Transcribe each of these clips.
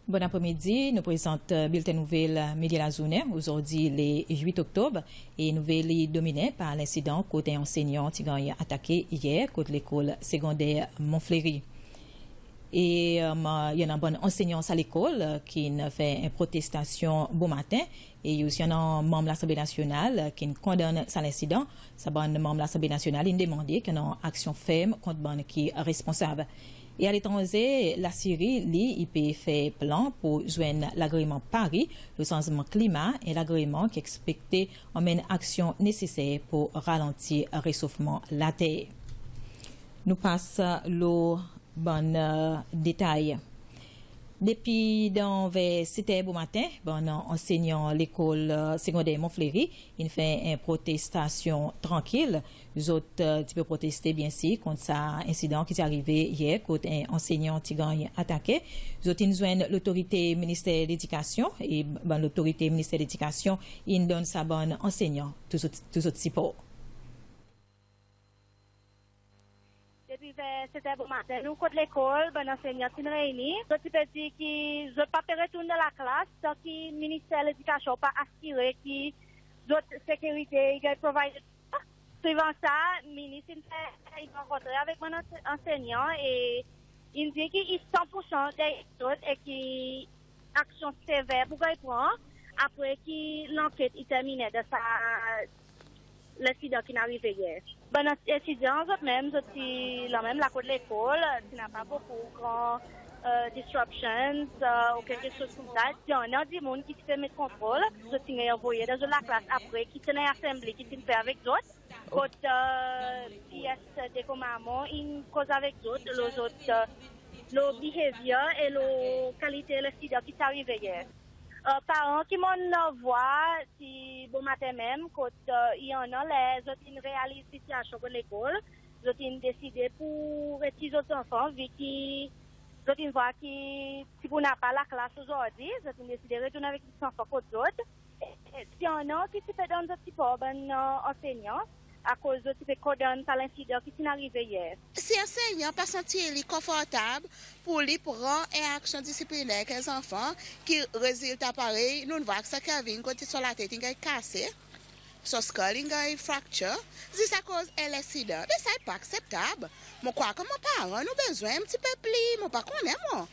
Bon après-midi, nous présentons Bulletin Nouvelle Média la journée, aujourd'hui le 8 octobre, et nouvelle est dominée par l'incident côté enseignant qui a attaqué hier contre l'école secondaire Montfleury. Et il y a un bon enseignant à l'école qui a fait une protestation bon matin. Et il y a aussi un membre de l'Assemblée nationale qui condamne cet incident. Ce bon membre de l'Assemblée nationale a demandé qu'il y ait une action ferme contre bon qui est responsable. Et à l'étranger, la Syrie, il peut faire plan pour joindre l'agrément Paris, le changement climat et l'agrément qui est expecté en une action nécessaire pour ralentir le réchauffement de la Terre. Nous passons le bon détail. Depuis vers 7h du matin, bon enseignant l'école secondaire Montfleury, il fait une protestation tranquille. Les autres tu peux protester bien sûr contre ça incident qui est arrivé hier contre un enseignant qui a attaqué. Les autres ils joignent l'autorité ministère de l'éducation et bon, l'autorité ministère de l'éducation il donne sa bonne enseignant tous autres support. Depuis c'était bon matin, nous contre l'école, ben enseignants sont réunis. Je peux dire que je ne peux pas retourner dans la classe tant que le ministère de l'Éducation n'a pas assuré que d'autres sécurité est provided. Suivant ça, le ministre il va rencontrer avec mon enseignant et il dit qu'il est 100% des autres et qu'il action sévère pour qu'il prend après que l'enquête est terminée de ça. L'incident qui est arrivé hier. Bon, étudiants, même, la côte de l'école, il n'y a pas beaucoup de disruptions ou quelque chose comme ça. Il y a des gens qui se mettent contrôle. Je suis envoyé dans la classe après, qui sont assemblée, qui sont fait avec d'autres. Quand pièces de commandement, ils causent avec d'autres, les autres, le behavior et la qualité de l'incident qui est arrivé hier. Parents qui m'ont voix, si bon matin même, quand il y en a les autres qui réalisent la situation de l'école, ils ont décidé pour retirer les autres enfants, vu qu'ils ont voix qui, si vous n'avez pas la classe aujourd'hui, ils ont décidé de retourner avec les enfants contre les autres. S'il y en a qui se fait dans un petit peu enseignant, à cause de ce cordon par l'incident qui est arrivé hier. Si l'enseignant pas sentir confortable pour lui prendre une action disciplinaire avec les enfants qui résultat pareil, nous voyons que ça Kevin côté sur la tête il est cassé, son skull il est fracture, c'est à cause de l'incident. Mais ça n'est pas acceptable. Moi quoi comme parents nous besoin un petit peu plus, moi pas connaît moi.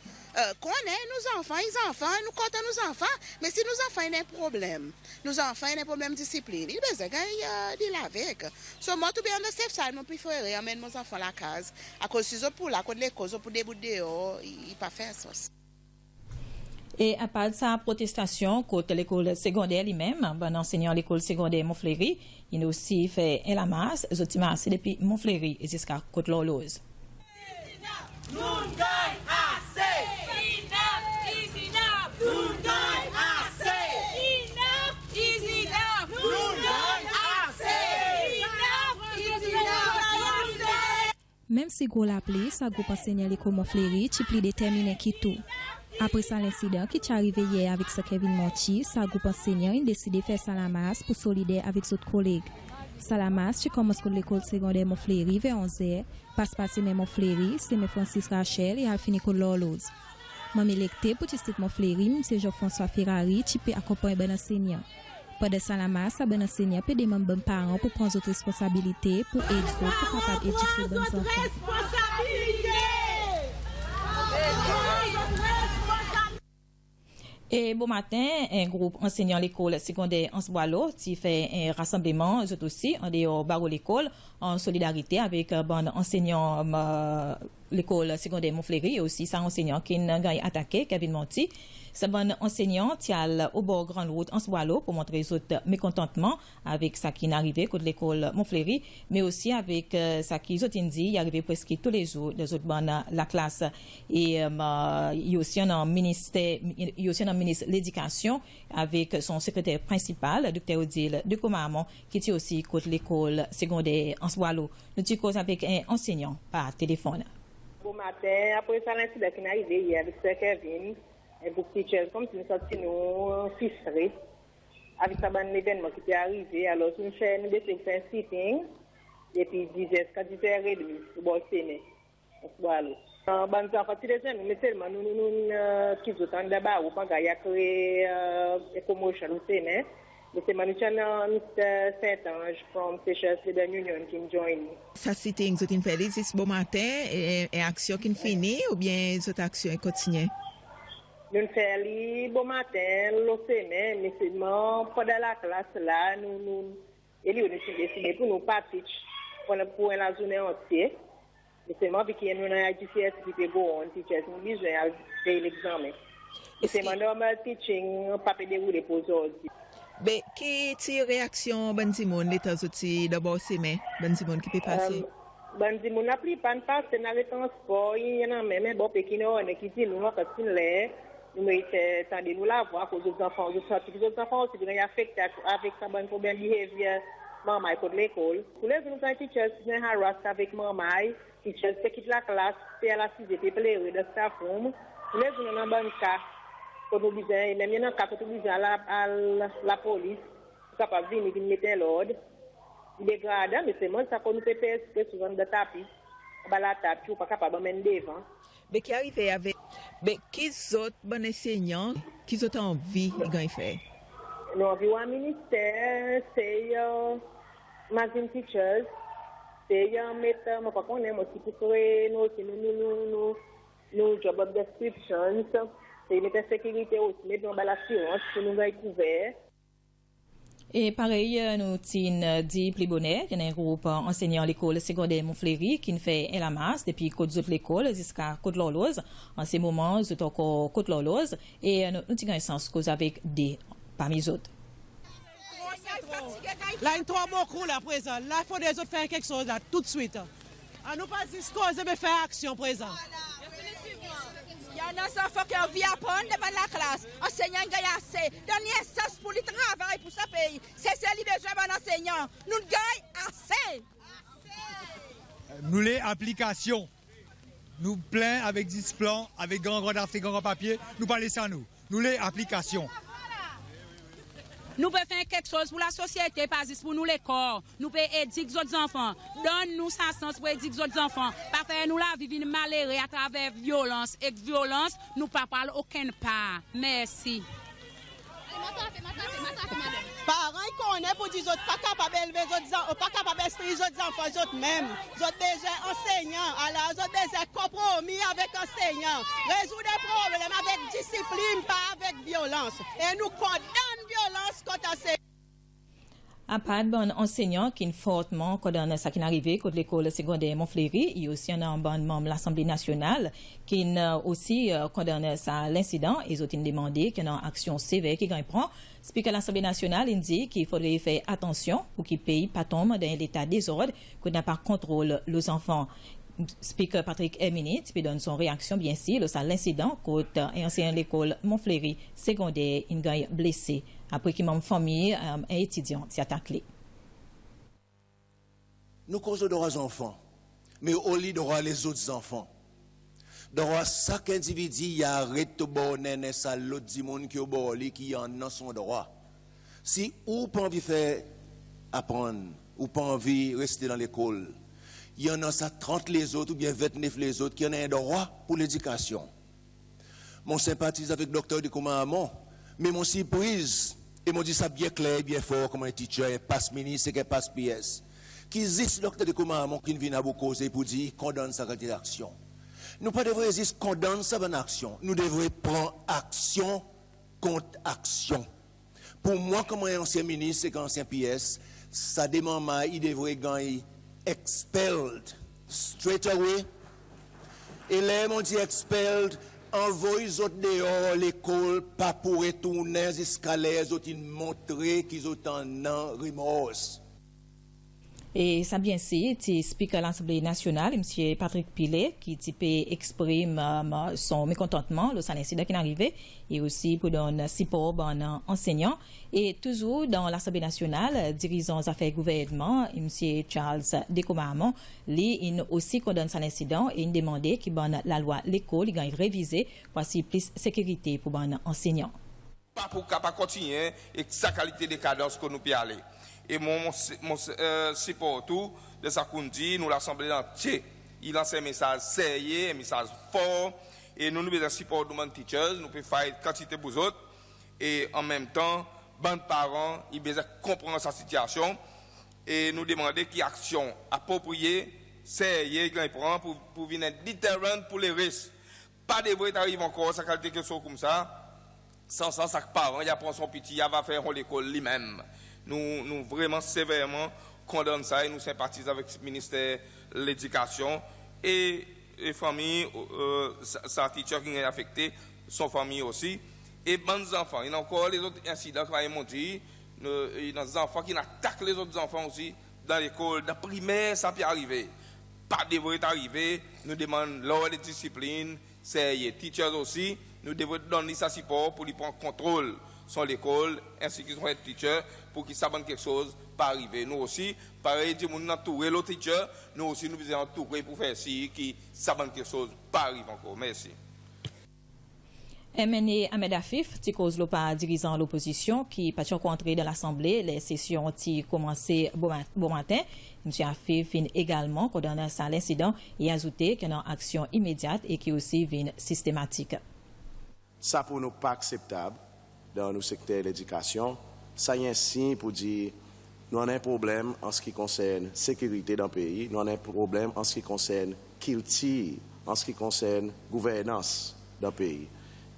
Connaît nos enfants, nous comptons nos enfants, mais si nos enfants ont un problème, nos enfants ont un problème de discipline, ils besoin de avec. So moi tout bien de safe side, moi préfère amener mes enfants à la case. À cause de pour la côté l'école, pour débouter dehors, il pas faire ça. Et à part de sa protestation contre l'école secondaire lui-même, bon enseignant à l'école secondaire Montfleury, il a aussi fait un lamas, les massé depuis Montfleury jusqu'à Côte-Lorlose. Même si gros la pluie, ça groupe enseignant l'école Montfleury, tu plus déterminé qui tout. Après ça, l'incident qui est arrivé hier avec ce Kevin Monti, ça groupe enseignant a décidé de faire Salamas pour solidaire avec ses autres collègues. Salamas, tu commences à l'école secondaire Montfleury vers 11h, passe passer même Montfleury, c'est mes Francis Rachel et a fini avec l'Orlose. Moi, électé pour district Montfleury, c'est Jean-François Ferrari, qui peut accompagner ben enseignant. Pendant Salamas, ça ben enseignant peut demander ben parents pour prendre d'autres responsabilités pour aider pour capable éduquer ben enfants. Et bon matin, un groupe enseignant l'école secondaire Ansboalo qui fait un rassemblement, eux aussi, en dehors de l'école, en solidarité avec bon enseignant l'école secondaire Montfleury et aussi sa enseignant qui a attaqué, Kevin Monti. Ce bon enseignant qui a au bord grande route Ansboalo pour montrer les autres mécontentement avec ça qui est arrivé contre l'école Montfleury, mais aussi avec ça qui est dit, il arrivé presque tous les jours des autres bonnes la classe. Et il y a aussi un ministre de l'éducation avec son secrétaire principal, Dr. Odile de Comamon, qui est aussi contre l'école secondaire Ansboalo. Nous sommes cause avec un enseignant par téléphone. Bon matin, après ça, l'incident qui est arrivé hier avec Sir Kevin, et pour teachers comme si nous sommes fistrés avec ça, un événement qui est arrivé. Alors, nous avons fait un sitting depuis 10h jusqu'à 10h30 pour le Sénat. Ban enfants si les jeunes mais seulement nous qui sont en débat ou pas gaya créer a commotion au Sénat. Mais c'est Mr. Saint-Ange from Seychelles Student Union qui join. Ça c'était une autre fait this bon matin et action qui finit ou bien cette action continue. Nous faisons les bon matin le Sénat mais seulement pendant la classe là nous et nous décidé pour nous partir pour la journée entière. Mais seulement parce qu'il y a une GCS qui est bon, teachers nous besoin de faire l'examen. Et c'est mon normal teaching pas déroulé pour aujourd'hui. Mais quelle réaction ben Simon les temps aussi d'abord c'est mais ben Simon qui peut passer ben Simon a pris pas passer dans le transport il y en a même bon pékino on qui dit nous parce qu'il est nous attendez nous la voir pour les enfants les enfants aussi bien affectés avec ça bon problème behavior maman pour l'école pour les nous teachers sont harass avec maman teachers quitte la classe faire la 6e pleurer dans staff room pour les nous dans bon cas pour nous besoin même il y en a cas pour nous besoin la police capable de venir mettre l'ordre dégradant mais c'est moi ça qu'on nous peut faire souvent de tapis la tapis ou pas capable même devant mais qui arrive avec mais qui autres bon enseignants qui ont envie de gagner faire non envie au ministère c'est magazine teachers c'est mettre moi pas connais aussi pour créer nous job descriptions c'est mettre sécurité aussi mettre dans l'assurance pour nous être couverts. Et pareil, nous t'in dit plus bonnet, il y a un groupe enseignant à l'école secondaire Montfléry qui fait la masse depuis côte de l'école jusqu'à côte l'Horloge. En ces moments, c'est encore côte l'Horloge et nous t'in un sens cause avec des parmi les autres. Là, il y a trop beaucoup là présent. Là, il faut des autres faire quelque chose là tout de suite. À nous pas discuter mais faire action présent. Il y a un enfant qui a envie d'apprendre devant la classe. Enseignant gagne assez. Dernier sens pour le travail pour ce pays. C'est lui besoin d'un enseignant. Nous gagnons assez. Nous les applications. Nous plein avec 10 plans, avec grand d'Afrique, grand papier. Nous pas laisser à nous. Nous les applications. Nous pouvons faire quelque chose pour la société, pas juste pour nous les corps. Nous pouvons aider les autres enfants. Donne-nous sa sens pour aider les autres enfants. Pas faire nous la vie malheureux à travers violence. Et violence, nous ne parlons aucun part. Merci. Parents connaissent pour dire qu'ils pas capables d'élever les autres enfants, pas capables d'instruire les autres enfants, les autres mêmes. Les autres besoin enseignants, alors les autres besoin compromis avec enseignants. Résoudre des problèmes avec discipline, pas avec violence. Et nous condamnons violence contre enseignants. À part bon enseignant qui fortement condamne ça qui est arrivé contre l'école secondaire Montfléry, il y a aussi un bon membre de l'Assemblée nationale qui aussi condamne ça l'incident. Ils ont demandé qu'il y ait une action sévère qui gagne prend. Speaker de l'Assemblée nationale dit qu'il faudrait faire attention pour qu'il paye pas tombe dans l'état désordre, qu'on n'a pas contrôle les enfants. Speaker Patrick Hermini qui donne son réaction bien sûr à l'incident contre un enseignant de l'école Montfléry secondaire il gagne blessé après qu'il m'a famille un étudiant s'est attaqué. Nous causons droits aux enfants mais au lieu droit les autres enfants. Droit chaque individu il arrête de bonner ça l'autre monde qui au boli qui en a son droit. Si ou pas envie faire apprendre ou pas envie rester dans l'école, il y en a ça 30 les autres ou bien 29 les autres qui en ont un droit pour l'éducation. Mon sympathise avec le docteur de Koumahamon, mais mon surprise, et m'ont dit ça bien clair, bien fort, comme un teacher, un passe ministre, et un passe PS, qui existe le docteur de Koumahamon qui vient à vous causer pour dire condamne sa qualité d'action. Nous ne devons pas juste condamner sa bonne action, nous devons prendre action contre action. Pour moi, comme un ancien ministre et un ancien PS, ça demande, il devrait gagner expelled straight away. Et là, on dit expelled, envoie les autres dehors l'école, pas pour retourner jusqu'à les autres montrer qu'ils ont un remorse. Et ça bien c'est speaker de l'Assemblée nationale, M. Patrick Pilet, qui exprime son mécontentement sur l'incident qui est arrivé, et aussi pour donner support aux enseignants. Et toujours dans l'Assemblée nationale, dirigeant des affaires gouvernement, M. Charles Dekomahamon, lui, aussi condamne cet incident et il demandait que la loi l'école gagne révisée pour aussi plus sécurité pour les enseignants. Pas pour continuer et sa qualité de cadence que nous pouvons aller. Et mon support tout de ça qu'on dit, nous l'Assemblée entière, il lance un message sérieux, un message fort, et nous besoin de support de nos teachers, nous pouvons faire quantité pour eux, et en même temps, les parents, ils besoin de comprendre sa situation, et nous demander qu'il y ait action appropriée, sérieux, qu'ils prennent pour venir déterrant pour les risques. Pas de vrai arrive encore, ça qualité quelque chose comme ça, sans ça, parents, il apprend son petit, il va faire l'école lui-même. Nous vraiment sévèrement condamnons ça et nous sympathisons avec le ministère de l'Éducation et les familles, sa teacher qui est affecté, son famille aussi, et bons enfants. Il y a encore les autres incidents qui m'ont dit, il y a des enfants qui attaquent les autres enfants aussi dans l'école, dans la primaire, ça peut arriver. Pas de vrai arriver, nous demandons l'ordre de discipline, c'est les teachers aussi, nous devons donner ça support pour lui prendre contrôle sur l'école, ainsi qu'ils sont les teachers, pour qu'ils savent quelque chose pas arriver. Nous aussi, pareil, nous entourer l'autre teacher, nous aussi nous devons entourer pour faire ci, qui savent quelque chose pas arriver encore. Merci. MNE Ahmed Afif, qui cause le pas dirigeant l'opposition, qui pas encore entré dans l'Assemblée, les sessions ont commencé bon matin. M. Afif vient également condamner ça l'incident et ajouter qu'il y a une action immédiate et qui aussi vient systématique. Ça pour nous pas acceptable dans le secteur de l'éducation. Ça y est un signe pour dire nous avons un problème en ce qui concerne la sécurité dans le pays, nous avons un problème en ce qui concerne culture, en ce qui concerne la gouvernance dans le pays.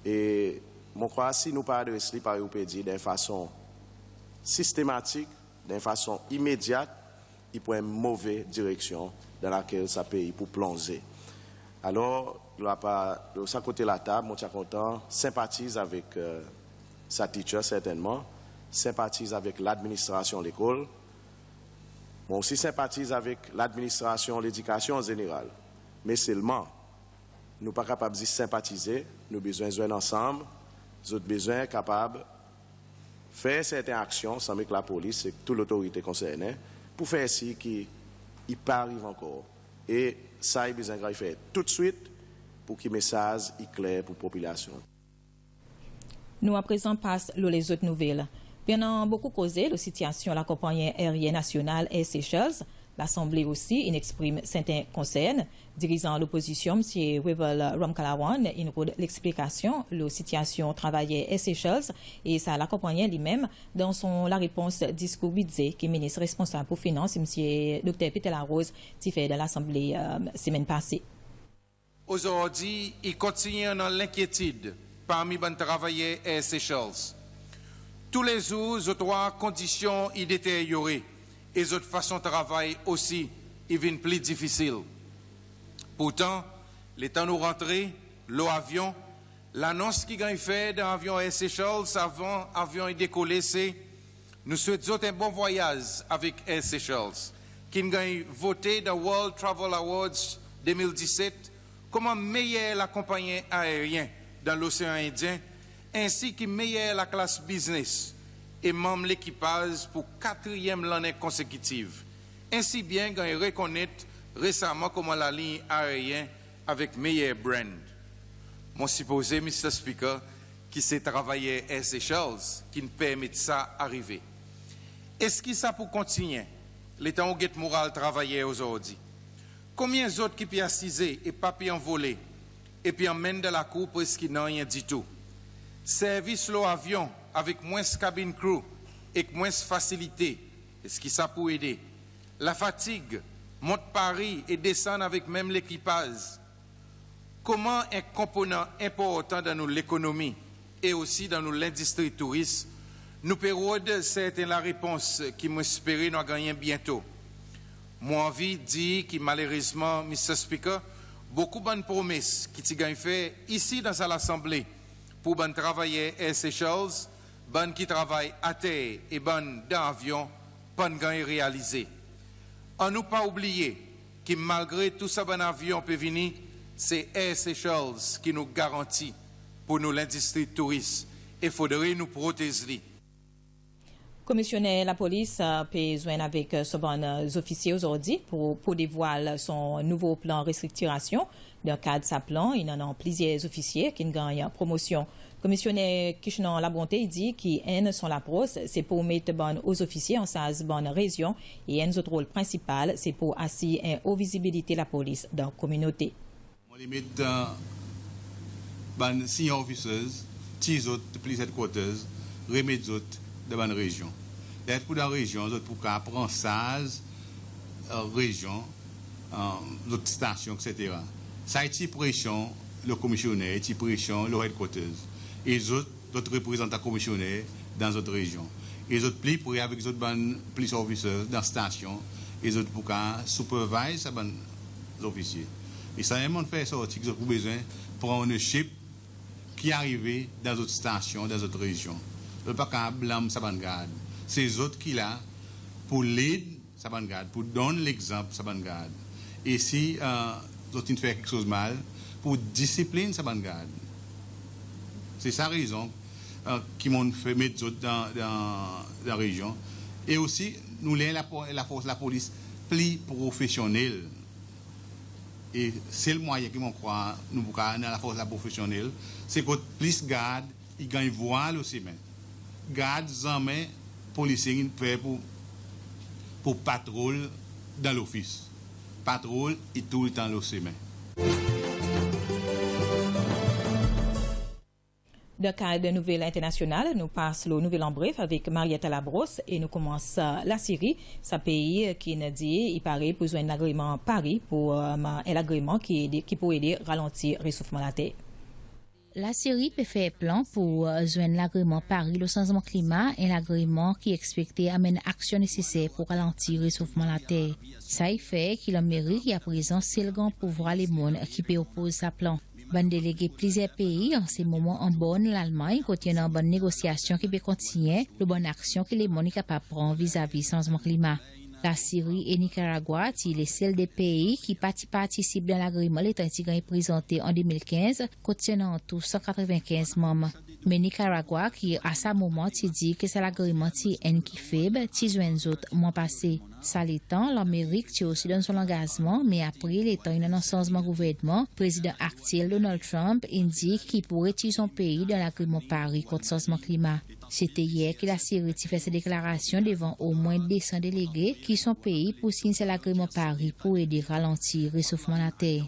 Et je crois que si nous parlons de cela, par d'une façon systématique, d'une façon immédiate, il peut y avoir une mauvaise direction dans laquelle ça pays pour plonger. Alors, de ce côté de la table, je suis content, sympathise avec sa teacher certainement, sympathise avec l'administration de l'école, mais aussi sympathise avec l'administration de l'éducation en général. Mais seulement, nous ne sommes pas capables de sympathiser, nous avons besoin de jouer ensemble, nous avons besoin capables de faire certaines actions, sans que la police et toute l'autorité concernée, pour faire ci qui ne pas arrive encore. Et ça, il a besoin de faire tout de suite pour que le message soit clair pour la population. Nous, à présent, passons les autres nouvelles. Pendant beaucoup causé la situation de la compagnie aérienne nationale Air Seychelles, l'Assemblée aussi il exprime certains concerns. Dirigeant l'opposition, M. Wevel Ramkalawan, il donne l'explication de la situation travaillée Air Seychelles et ça l'accompagnait lui-même dans la réponse discours budget qui est ministre responsable pour finances, M. Dr. Peter Larose, qui fait de l'Assemblée semaine passée. Aujourd'hui, il continue dans l'inquiétude parmi les travailleurs Air Seychelles. Tous les jours, les trois conditions y détériorées et les autres façons de travail aussi y viennent plus difficiles. Pourtant, les temps nous rentrer, l'avion, l'annonce qui a fait dans l'avion Air Seychelles avant l'avion est décollé, c'est nous souhaitons un bon voyage avec Air Seychelles, qui a voté dans World Travel Awards 2017 comme meilleure la compagnie aérienne dans l'océan Indien, ainsi que meilleure la classe business et membre l'équipage pour 4e l'année consécutive. Ainsi bien qu'on reconnaît récemment comme la ligne aérienne avec meilleur brand. Mon supposé, Mr. Speaker, qui s'est travaillé Air Seychelles, qui ne permet ça arriver. Est-ce que ça pour continuer? L'État où get moral travailler aujourd'hui. Combien d'autres qui peuvent assiser et pas pu envoler et puis emmènent de la cour parce qu'ils n'ont rien du tout? Service l'avion avec moins de cabine crew et moins de facilité. Est-ce que ça peut aider? La fatigue, monte Paris et descendre avec même l'équipage. Comment un component important dans l'économie et aussi dans l'industrie touriste nous période c'est la réponse qui m'espérait nous gagner bientôt. Moi envie de dire que malheureusement, Mr. Speaker, beaucoup de bonnes promesses qui ont fait ici dans l'Assemblée pour ben travailler Air Seychelles, ben qui travaillent à terre et ben dans l'avion, pas de réalisé. On nous pas oublier que malgré tout ça ben avion peut venir, c'est Air Seychelles qui nous garantit pour nous l'industrie touriste et faudrait nous protéger. Commissionnaire la police peut joindre avec ce bon officier aujourd'hui pour dévoiler son nouveau plan restructuration. Dans le cadre de sa plan, il y en a plusieurs officiers qui gagnent promotion. Commissionnaire Kishnan La Bonté dit qu'un son l'approche, c'est pour mettre bon aux officiers en sa bonne région et un autre rôle principal, c'est pour assurer une haute visibilité de la police dans la communauté. On les met dans senior officers, petits autres, police headquarters, remettre autres dans la région. D'être pour la région, pour apprendre ça, région, d'autres stations, etc. Ça a été pression, le commissionnaire, été pression, le headquarters. Et les autres représentants commissionnaires dans d'autres régions. Et les autres plis pour avec les autres police officers dans la station, et les autres pour supervise les officiers. Et ça, on fait sortir qu'ils ont besoin de prendre un ship qui arrive dans d'autres stations, dans d'autres régions. Le pas qu'à blâmer sa garde. C'est les autres qui là pour l'aider sa garde, pour donner l'exemple sa garde. Et si d'autres font quelque chose de mal, pour discipliner sa garde. C'est sa raison qui m'ont fait mettre d'autres dans la région. Et aussi, nous avons la police plus professionnelle. Et c'est le moyen qui m'en croit, nous avons la force la professionnelle, c'est que plus garde, ils gagnent voile aussi. Garde, jamais, policiers fait pour patrouille dans l'office. Patrouille, et tout le temps l'océan. Dans le cadre de nouvelles internationales, nous passons le nouvel en bref avec Marietta Labrosse et nous commençons la Syrie. Ce pays qui nous dit il paraît besoin d'un agrément Paris pour l'agrément qui peut aider à ralentir le réchauffement de la Terre. La Syrie peut faire plan pour joindre l'agrément Paris, le changement climat et l'agrément qui est expecté amène action nécessaire pour ralentir le réchauffement de la Terre. Ça y fait qu'il a mérite et à présent c'est le grand pouvoir les mondes qui peut opposer sa plan. Ban délégué plusieurs pays en ces moments en bonne l'Allemagne contient une bonne négociation qui peut continuer, le bonne action que les mondes sont capables de prendre vis-à-vis changement climat. La Syrie et Nicaragua, sont les seuls des pays qui participent dans l'agrément l'état présenté en 2015, contenant en tout 195 membres. Mais Nicaragua, qui à ce moment dit que c'est l'agrément qui est faible, qui joint les autres mois passé. Ça l'étant, l'Amérique qui aussi dans son engagement, mais après l'état dans un changement gouvernement, président actuel Donald Trump indique qu'il pourrait tirer son pays dans l'agrément Paris contre le changement climat. C'était hier que la Syrie fait cette déclaration devant au moins 200 délégués qui sont payés pour signer l'agrément Paris pour aider à ralentir le réchauffement de la Terre.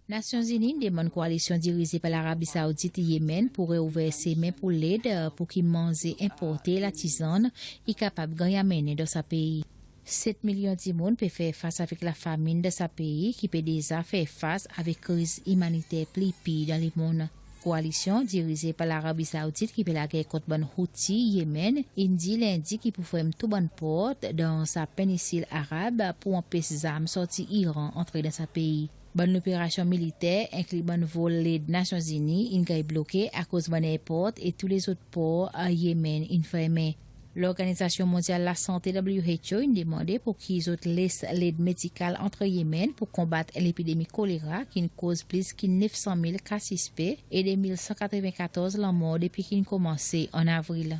Nations Unies demande coalition dirigée par l'Arabie Saoudite et Yémen pour réouvrir ses mains pour l'aide pour qu'ils mangent et importer la tisane et capable de gagner dans sa pays. 7 millions de monde peuvent faire face avec la famine de sa pays qui peut déjà faire face avec crise humanitaire plus pire dans le monde. Coalition dirigée par l'Arabie Saoudite qui peut la guerre contre les Houthis Yémen, Indie lundi qui peut faire tout bonne porte dans sa péninsule arabe pour empêcher les armes sortir Iran entrer dans sa pays. Bonne opération militaire inclut bon vol des Nations Unies, il est bloqué à cause de l'aéroport et tous les autres ports à Yémen fermés. L'Organisation mondiale de la santé WHO a demandé pour qu'ils laissent l'aide médicale entre Yémen pour combattre l'épidémie choléra qui cause plus de 900 000 cas suspects et de 1194 morts depuis qu'il a commencé en avril.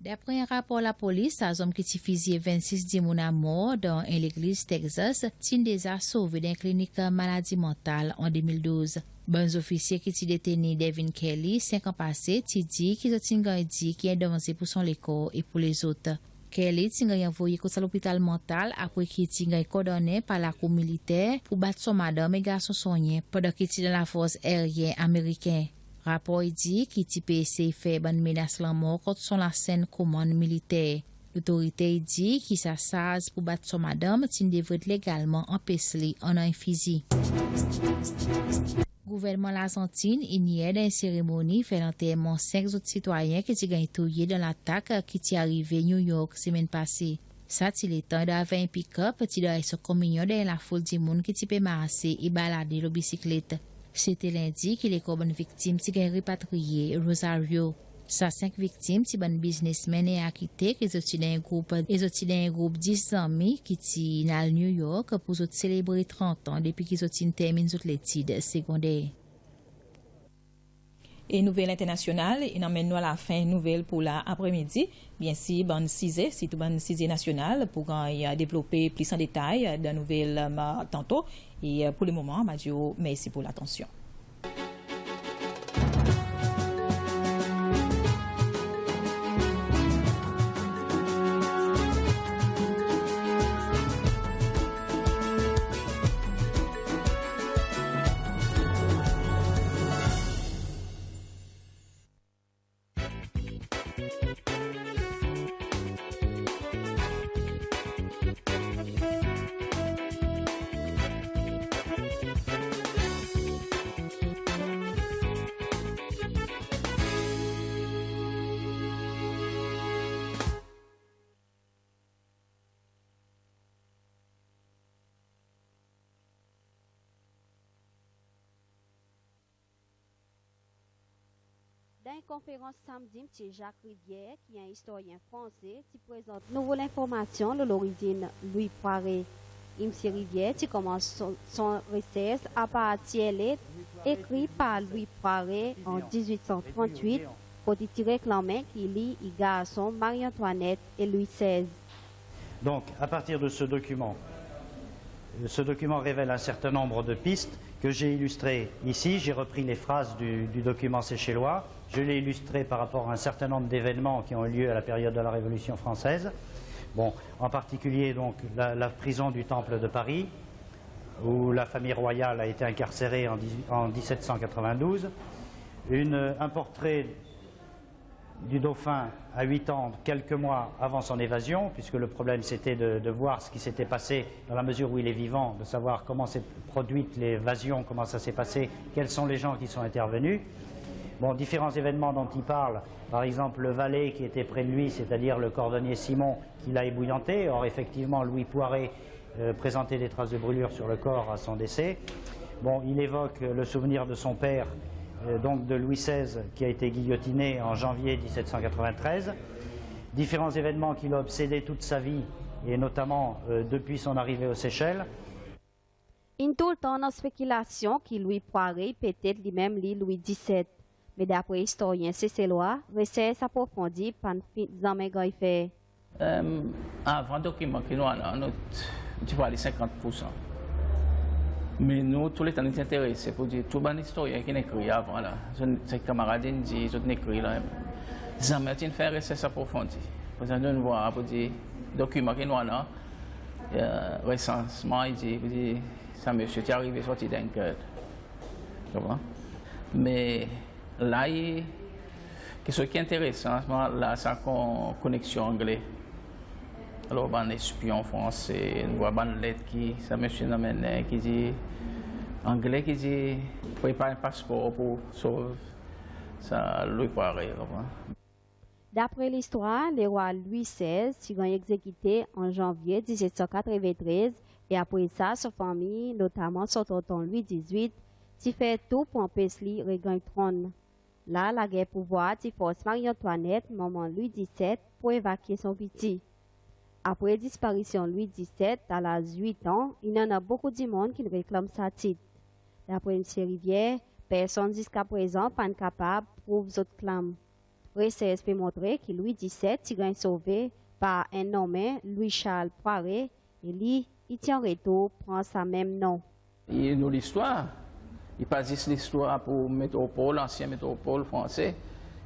D'après un rapport de la police, un homme qui a fusillé 26 personnes à mort dans l'église Texas, a déjà sauvé d'une clinique maladie mentale en 2012. Bon officier qui a détenu Devin Kelly 5 ans passés, a dit qu'il a dit qu'il est avancé pour son école et pour les autres. Kelly a envoyé à l'hôpital mental après qu'il a été condamné par la cour militaire pour battre son madame et garçon soigné pendant qu'il était dans la force aérienne américaine. Rapport dit qu'il a essayé de faire une menace de mort contre son ancienne commande militaire. L'autorité dit qu'il s'assase pour battre son madame, qu'il devrait légalement empêcher en un fusil. Le gouvernement de l'Argentine, hier, dans une cérémonie, fait l'enterrement 5 autres citoyens qui ont été tués dans l'attaque qui est arrivée à New York la semaine passée. Ça, il est temps d'avoir un pick-up, qui doit être communion dans la foule du monde qui peut marcher et balader la bicyclette. C'était lundi que les bonnes victimes qui ont repatrié Rosario. Sa 5 victimes, si bon businessmen et acquittés, qui sont dans un groupe 10 amis qui sont à New York pour célébrer 30 ans depuis qu'ils ont terminé toutes les études secondaires. Et nouvelle internationale, il emmène nous à la fin nouvelle pour l'après-midi. Bien si bande 6 c'est tout bande 6 nationale pour développer plus en détail de nouvelles tantôt. Et pour le moment, Madio, merci pour l'attention. Dans une conférence samedi, M. Jacques Rivière, qui est un historien français, qui présente nouvelle information de l'origine Louis Poiré. M. Rivière qui commence son recherche à partir de lettres écrites par Louis Poiré en 1838, pour tirer clamer qui lit les garçons Marie-Antoinette et Louis XVI. Donc, à partir de ce document révèle un certain nombre de pistes que j'ai illustrées ici. J'ai repris les phrases du document séchellois. Je l'ai illustré par rapport à un certain nombre d'événements qui ont eu lieu à la période de la Révolution française. Bon, en particulier donc la prison du Temple de Paris, où la famille royale a été incarcérée en 1792. Un portrait du dauphin à 8 ans, quelques mois avant son évasion, puisque le problème c'était de voir ce qui s'était passé dans la mesure où il est vivant, de savoir comment s'est produite l'évasion, comment ça s'est passé, quels sont les gens qui sont intervenus. Bon, différents événements dont il parle, par exemple le valet qui était près de lui, c'est-à-dire le cordonnier Simon qui l'a ébouillanté. Or effectivement Louis Poiré présentait des traces de brûlure sur le corps à son décès. Bon, il évoque le souvenir de son père, donc de Louis XVI, qui a été guillotiné en janvier 1793. Différents événements qui l'ont obsédé toute sa vie, et notamment depuis son arrivée aux Seychelles. Il tout le temps dans spéculation que Louis Poiré peut-être lui-même Louis XVII. Mais d'après l'historien Cécélois, recherche approfondie par Zamé Goïfé. Avant le document qui nous a, tu vois, les 50%. Mais nous, tous les temps, nous sommes intéressés pour dire tout les historien qui écrit avant, là. Ses camarades disent, ils ont écrit là. Zamé a fait recherche approfondie. Pour ça, nous voyons pour dire, document qui nous a, recensement, il dit, ça, monsieur, tu es arrivé sorti d'un cœur. Tu vois? Mais là, ce qui est intéressant, là, c'est la connexion anglaise. Alors, un espion français, on voit une lettre qui, ça monsieur n'amène, qui dit, anglais qui dit, prépare un passeport pour sauver ça, Louis Poiré. D'après l'histoire, le roi Louis XVI sera exécuté en janvier 1793 et après ça, sa famille, notamment son tonton Louis XVIII, qui fait tout pour empêcher le regagner le trône. Là, la guerre pouvoir qui force Marie-Antoinette, maman Louis XVII, pour évacuer son petit. Après la disparition de Louis XVII, à l'âge de 8 ans, il y en a beaucoup de monde qui réclament sa titre. D'après M. Rivière, personne jusqu'à présent n'est capable de prouver cette clame. Recherche peut montrer que Louis XVII est sauvé par un nommé Louis-Charles Poiré et lui, il tient retour, prend sa même nom. Il nous l'histoire. Il pas juste l'histoire pour métropole, l'ancien métropole français.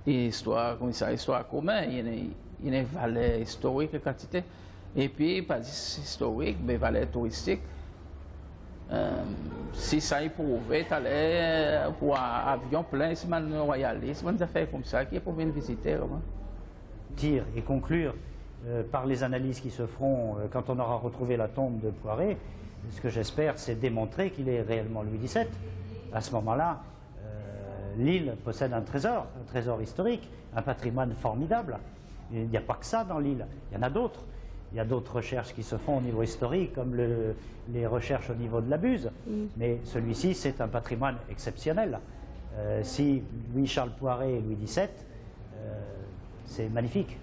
L'histoire, comme ça, histoire commune. Il y a une valeur historique de quantité. Et puis, pas juste historique, mais valeur touristique. Si ça est prouvé, tu allais pour un avion plein, c'est un royaliste, c'est une affaire comme ça qui est pour venir visiter. Dire et conclure par les analyses qui se feront quand on aura retrouvé la tombe de Poiré, ce que j'espère, c'est démontrer qu'il est réellement Louis XVII. À ce moment-là, l'île possède un trésor historique, un patrimoine formidable. Il n'y a pas que ça dans l'île, il y en a d'autres. Il y a d'autres recherches qui se font au niveau historique, comme les recherches au niveau de la Buse. Mais celui-ci, c'est un patrimoine exceptionnel. Si Louis-Charles Poiré et Louis XVII, c'est magnifique.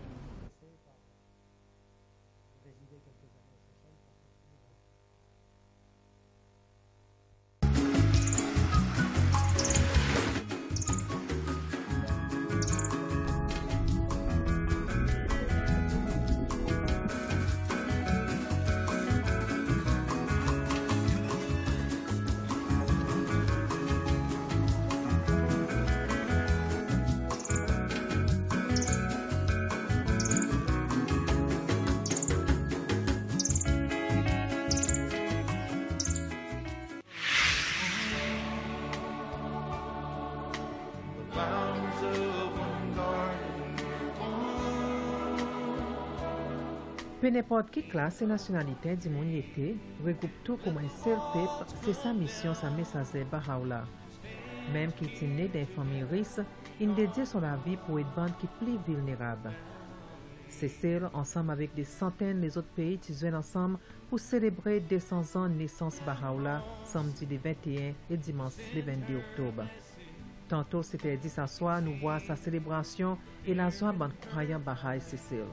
Peu n'importe qui classe et nationalité du monde était, regroupe tout comme un seul peuple, c'est sa mission, sa message Bahá'u'lláh. Même qu'il est né d'une famille riche, il dédie son vie pour être bande qui est plus vulnérable. C'est celle, ensemble avec des centaines des autres pays qui jouent ensemble pour célébrer 200 ans de naissance Bahá'u'lláh, samedi le 21 et dimanche le 22 octobre. Tantôt, c'était dit ce soir, nous voyons sa célébration et la joie de croyants Bahá'í Cécile.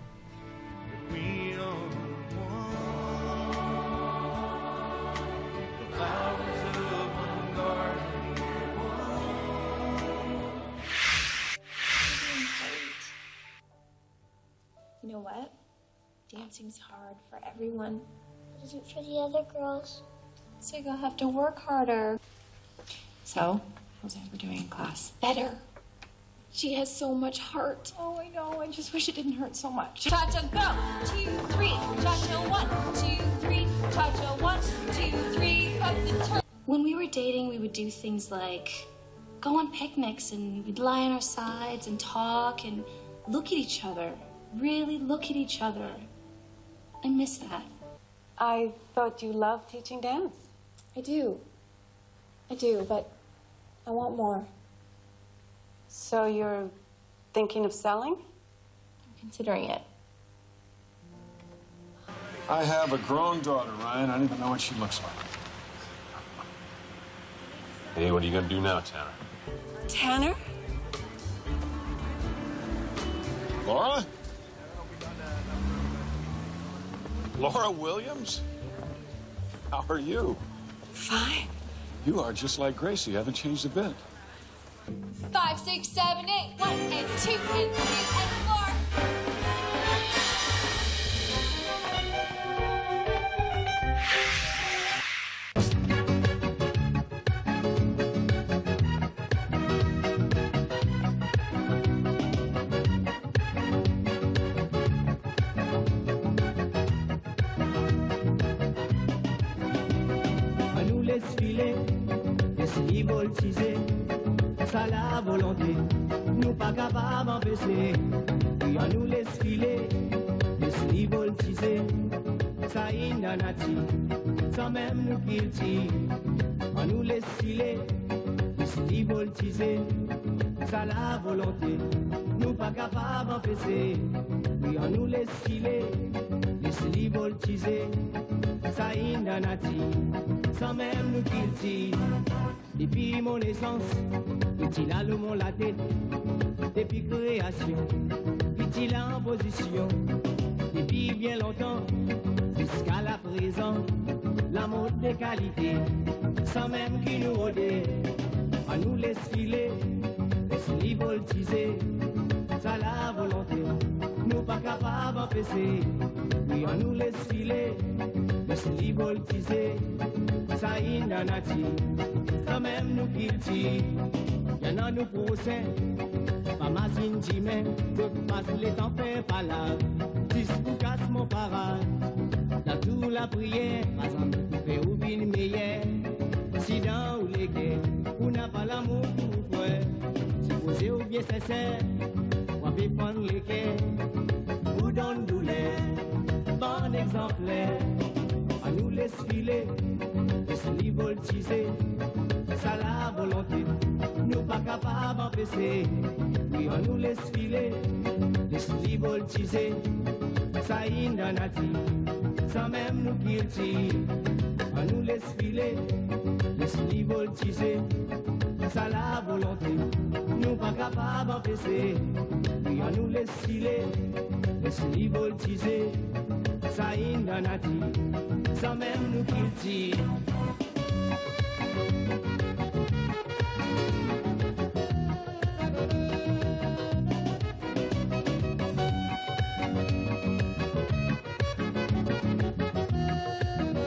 You know what? Dancing's hard for everyone. What is it for the other girls? So you'll have to work harder. So, how's Amber doing in class? Better. She has so much heart. Oh, I know. I just wish it didn't hurt so much. Cha-cha, go! 2, 3. Cha-cha, 1, 2, 3. Cha-cha, 1, 2, 3. Up the turn. When we were dating, we would do things like go on picnics and we'd lie on our sides and talk and look at each other. Really look at each other. I miss that. I thought you loved teaching dance. I do, but I want more. So you're thinking of selling? I'm considering it. I have a grown daughter, Ryan. I don't even know what she looks like. Hey, what are you gonna do now, Tanner? Tanner? Laura? Laura Williams? How are you? Fine. You are just like Gracie. You haven't changed a bit. 5, 6, 7, 8. 1 and 2 and 3 and 4. Ça la volonté, nous pas capables d'empêcher. Et on nous laisse filer, laisse voltiger. Ça inanati, sans même nous guilty. On nous laisse filer, laisse voltiger. Ça la volonté, nous pas capables d'empêcher. Et on nous laisse filer, laisse voltiger. Ça inanati, sans même nous guilty. Depuis mon naissance, petit là le monde la tête. Depuis création, petit là en position. Depuis bien longtemps, jusqu'à la présent, la mode de qualité, sans même qui nous rôde. On nous laisse filer, laisse voltiger. Ça la volonté, nous pas capables d'empêcher. Oui, on nous laisse filer, laisse voltiger. Ça inanati. Quand même nous guilty, y'en a nous procès, pas ma zindjimé, d'autres passent les temps fait pas là, 10 pour casse mon parade, dans tout la prière, pas en tout fait ou bien meilleur, si dans ou les guerres, ou n'a pas l'amour pour frère, si posé ou bien sincère, ou à prendre les quais, ou donne douleur, bon exemplaire, à nous laisse filer, laisse voltiger. Ça la volonté, nous pas capables d'empêcher. Oui, on nous laisse filer, laisse voltiger. Ça inanati, sans même nous guilty. On nous laisse filer, laisse voltiger. Ça la volonté, nous pas capables d'empêcher. Oui, on nous laisse filer, laisse voltiger. Ça inanati, sans même nous guilty.